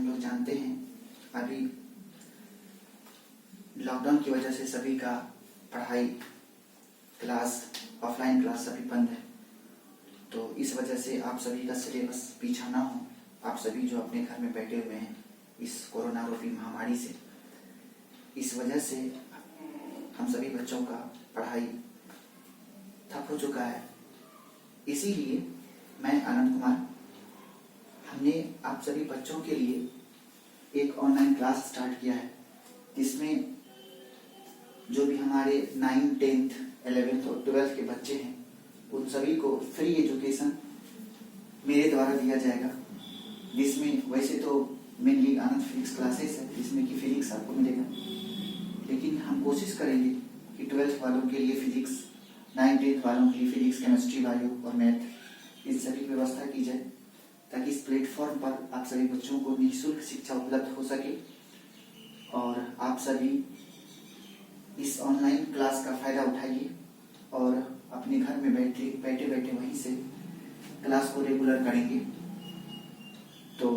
हम लोग जानते हैं अभी लॉकडाउन की वजह से सभी का पढ़ाई क्लास ऑफलाइन क्लास सभी बंद है। तो इस वजह से आप सभी का सिलेबस पीछा ना हो, आप सभी जो अपने घर में बैठे हुए हैं इस कोरोना रूपी महामारी से, इस वजह से हम सभी बच्चों का पढ़ाई ठप हो चुका है। इसीलिए मैं आनंद कुमार, हमने आप सभी बच्चों के लिए एक ऑनलाइन क्लास स्टार्ट किया है, जिसमें जो भी हमारे 9, 10th, 11th और 12th के बच्चे हैं उन सभी को फ्री एजुकेशन मेरे द्वारा दिया जाएगा। जिसमें वैसे तो मेनली आनंद फिजिक्स क्लासेस है, जिसमें कि फिजिक्स आपको मिलेगा, लेकिन हम कोशिश करेंगे कि 12th वालों के लिए फिजिक्स, 9, 10th वालों के लिए फिजिक्स, केमिस्ट्री, बायो और मैथ, इस सभी की व्यवस्था की जाए ताकि इस प्लेटफॉर्म पर आप सभी बच्चों को निःशुल्क शिक्षा उपलब्ध हो सके और आप सभी इस ऑनलाइन क्लास का फायदा उठाइए और अपने घर में बैठे बैठे वहीं से क्लास को रेगुलर करेंगे। तो